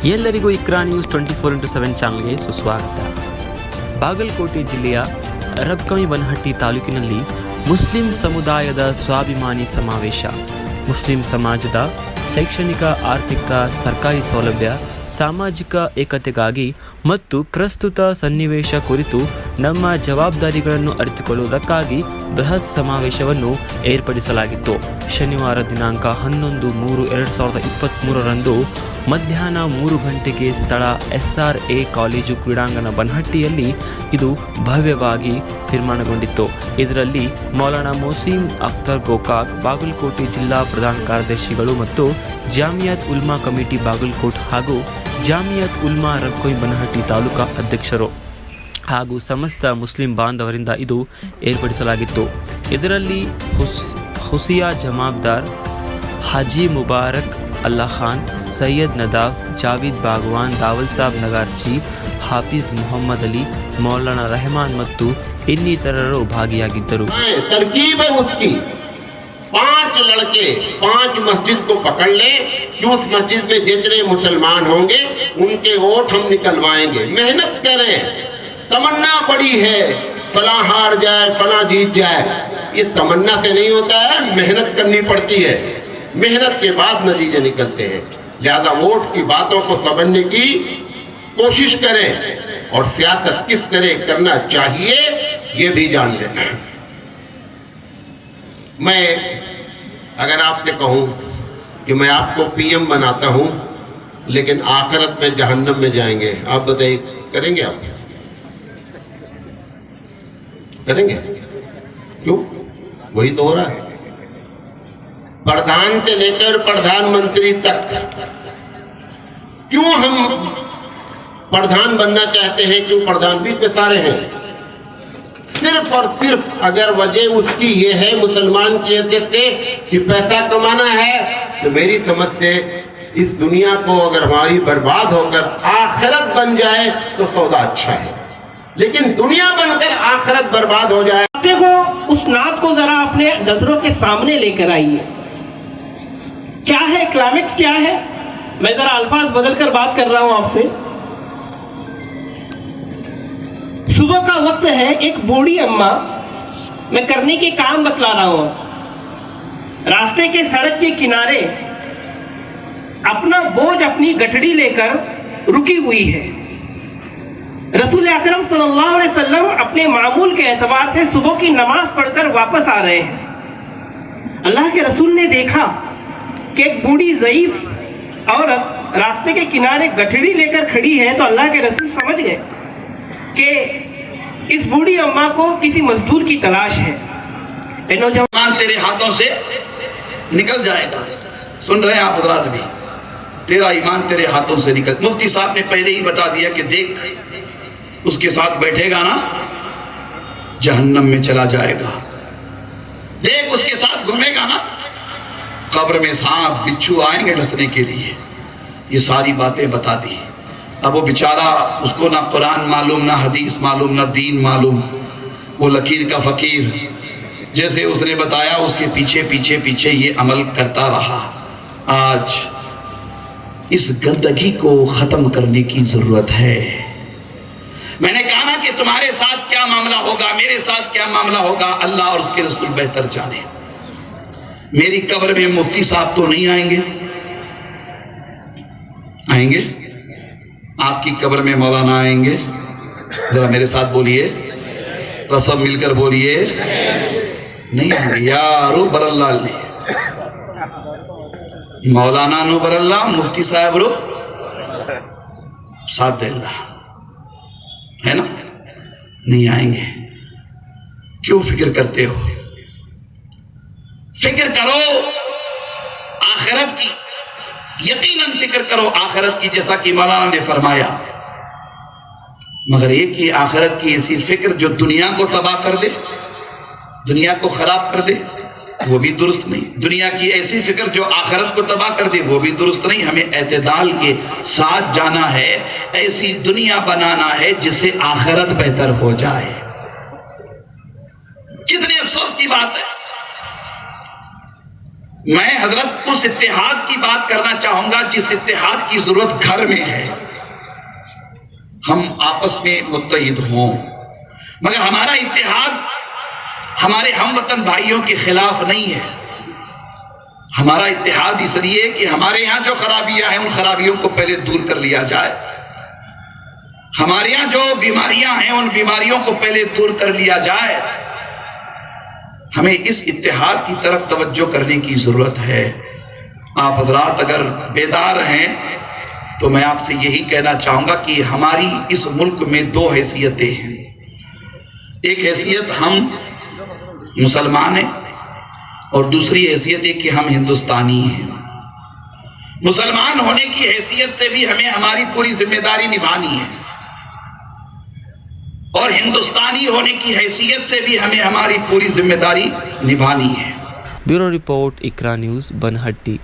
ಎಲ್ಲರಿಗೂ Iqra news 24x7 ಚಾನಲ್ಗೆ ಸುಸ್ವಾಗತ. ಬಾಗಲಕೋಟೆ ಜಿಲ್ಲೆಯ ರಬ್ಕವಿ ಬನಹಟ್ಟಿ ತಾಲೂಕಿನಲ್ಲಿ ಮುಸ್ಲಿಂ ಸಮುದಾಯದ ಸ್ವಾಭಿಮಾನಿ ಸಮಾವೇಶ. ಮುಸ್ಲಿಂ ಸಮಾಜದ ಶೈಕ್ಷಣಿಕ, ಆರ್ಥಿಕ, ಸರ್ಕಾರಿ ಸೌಲಭ್ಯ, ಸಾಮಾಜಿಕ ಏಕತೆಗಾಗಿ ಮತ್ತು ಪ್ರಸ್ತುತ ಸನ್ನಿವೇಶ ಕುರಿತು ನಮ್ಮ ಜವಾಬ್ದಾರಿಗಳನ್ನು ಅರಿತುಕೊಳ್ಳುವುದಕ್ಕಾಗಿ ಬೃಹತ್ ಸಮಾವೇಶವನ್ನು ಏರ್ಪಡಿಸಲಾಗಿತ್ತು. ಶನಿವಾರ ದಿನಾಂಕ 11/3/2023 ಮಧ್ಯಾಹ್ನ 3 ಗಂಟೆಗೆ ಸ್ಥಳ SRA ಕಾಲೇಜು ಕ್ರೀಡಾಂಗಣ ಬನಹಟ್ಟಿಯಲ್ಲಿ ಇದು ಭವ್ಯವಾಗಿ ನಿರ್ಮಾಣಗೊಂಡಿತ್ತು. ಇದರಲ್ಲಿ ಮೌಲಾನಾ ಮೊಸೀಂ ಅಖ್ತರ್ ಗೋಕಾಕ್, ಬಾಗಲಕೋಟೆ ಜಿಲ್ಲಾ ಪ್ರಧಾನ ಕಾರ್ಯದರ್ಶಿಗಳು ಮತ್ತು ಜಾಮಿಯತ್ ಉಲ್ಮಾ ಕಮಿಟಿ ಬಾಗಲಕೋಟ್ ಹಾಗೂ ಜಾಮಿಯತ್ ಉಲ್ಮಾ ರಬ್ಕವಿ ಬನಹಟ್ಟಿ ತಾಲೂಕಾ ಅಧ್ಯಕ್ಷರು ಹಾಗೂ ಸಮಸ್ತ ಮುಸ್ಲಿಂ ಬಾಂಧವರಿಂದ ಇದು ಏರ್ಪಡಿಸಲಾಗಿತ್ತು. ಇದರಲ್ಲಿ ಹುಸಿಯಾ ಜಮಾಬ್ದಾರ್, ಹಾಜಿ ಮುಬಾರಕ್ ಅಲ್ಲಾ ಖಾನ್, ಸೈಯದ್ ನದಾಫ್, ಜಾವೀದ್ ಬಾಗವಾನ್, ದಾವಲ್ ಸಾಬ್ ನಗಾರ್ಜಿ, ಹಾಫಿಜ್ ಮೊಹಮ್ಮದ್ ಅಲಿ, ಮೌಲಾನಾ ರೆಹಮಾನ್ ಮತ್ತು ಇನ್ನಿತರರು ಭಾಗಿಯಾಗಿದ್ದರು. तरकीब है उसकी 5 लड़के 5 मस्जिद को पकड़ ले कि उस मस्जिद में जितने मुसलमान होंगे उनके वोट हम निकलवाएंगे. मेहनत करें, तमन्ना बड़ी है, फला हार जाए फला जीत जाए, ये तमन्ना से नहीं होता है, मेहनत करनी पड़ती है. मेहनत के बाद नतीजे निकलते हैं. लिहाजा वोट की बातों को समझने की कोशिश करें और सियासत किस तरह करना चाहिए ये भी जान लें. मैं अगर आपसे कहूं कि मैं आपको PM बनाता हूं लेकिन आखिरत में जहन्नम में जाएंगे, आप बताइए करेंगे? आप करेंगे? क्यों? वही तो हो रहा है. प्रधान से लेकर प्रधानमंत्री तक क्यों हम प्रधान बनना चाहते हैं? क्यों प्रधान भी पे सारे हैं? सिर्फ और सिर्फ अगर वजह उसकी ये है मुसलमान की हैसियत से कि पैसा कमाना है, तो मेरी समझ से इस दुनिया को अगर हमारी बर्बाद होकर आखिरत बन जाए तो सौदा अच्छा है, लेकिन दुनिया बनकर आखिरत बर्बाद हो जाए. देखो उस नात को जरा अपने नजरों के सामने लेकर आइए. क्या है क्लाइमेक्स, क्या है? मैं जरा अल्फाज बदलकर बात कर रहा हूं आपसे. सुबह का वक्त है, एक बूढ़ी अम्मा, मैं करने के काम बतला रहा हूं, रास्ते के सड़क के किनारे अपना बोझ अपनी गठड़ी लेकर रुकी हुई है. रसूल अकरम सल्लल्लाहु अलैहि वसल्लम अपने मामूल के एतबार से सुबह की नमाज पढ़कर वापस आ रहे हैं. अल्लाह के रसूल ने देखा कि एक बूढ़ी ज़ईफ औरत रास्ते के किनारे गठड़ी लेकर खड़ी है, तो अल्लाह के रसूल समझ गए कि इस बूढ़ी अम्मा को किसी मजदूर की तलाश है. नौजवान तेरे हाथों से निकल जाएगा. सुन रहे हैं आप हजरात भी, तेरा ईमान तेरे हाथों से निकल. मुफ्ती साहब ने पहले ही बता दिया कि देख उसके साथ बैठेगा ना जहन्नम में चला जाएगा. देख उसके साथ घूमेगा ना कब्र में सांप बिच्छू आएंगे डसने के लिए. ये सारी बातें बता दी. अब वो बेचारा, उसको ना कुरान मालूम, ना हदीस मालूम, ना दीन मालूम, वो लकीर का फकीर जैसे उसने बताया उसके पीछे पीछे पीछे ये अमल करता रहा. आज इस गंदगी को खत्म करने की जरूरत है. मैंने कहा ना कि तुम्हारे साथ क्या मामला होगा, मेरे साथ क्या मामला होगा, अल्लाह और उसके रसूल बेहतर जाने. मेरी कब्र में मुफ्ती साहब तो नहीं आएंगे? आएंगे? आपकी कब्र में मौलाना आएंगे? जरा मेरे साथ बोलिए, सब मिलकर बोलिए. नहीं आएंगे. यारो बरल्ला मौलाना नो बरल्ला, मुफ्ती साहब रो साथ है ना, नहीं आएंगे. क्यों फिक्र करते हो? फिक्र करो आखिरत की, यकीनन फिक्र करो आखिरत की, जैसा कि मौलाना ने फरमाया. मगर एक ही आखिरत की ऐसी फिक्र जो दुनिया को तबाह कर दे, दुनिया को खराब कर दे, वो भी दुरुस्त नहीं. दुनिया की ऐसी फिक्र जो आखिरत को तबाह कर दे, वो भी दुरुस्त नहीं. हमें एतदाल के साथ जाना है, ऐसी दुनिया बनाना है जिससे आखिरत बेहतर हो जाए. कितने अफसोस की बात है میں حضرت اس اتحاد کی بات کرنا چاہوں گا جس اتحاد کی ضرورت گھر میں ہے. ہم آپس میں متحد ہوں، مگر ہمارا اتحاد ہمارے ہم وطن بھائیوں کے خلاف نہیں ہے. ہمارا اتحاد اس لیے کہ ہمارے یہاں جو خرابیاں ہیں ان خرابیوں کو پہلے دور کر لیا جائے. ہمارے یہاں جو بیماریاں ہیں ان بیماریوں کو پہلے دور کر لیا جائے. ہمیں اس اتحاد کی طرف توجہ کرنے کی ضرورت ہے. آپ حضرات اگر بیدار ہیں تو میں آپ سے یہی کہنا چاہوں گا کہ ہماری اس ملک میں دو حیثیتیں ہیں. ایک حیثیت ہم مسلمان ہیں اور دوسری حیثیت ہے کہ ہم ہندوستانی ہیں. مسلمان ہونے کی حیثیت سے بھی ہمیں ہماری پوری ذمہ داری نبھانی ہے اور ہندوستانی ہونے کی حیثیت سے بھی ہمیں ہماری پوری ذمہ داری نبھانی ہے. بیورو رپورٹ اقرا نیوز بنہٹی.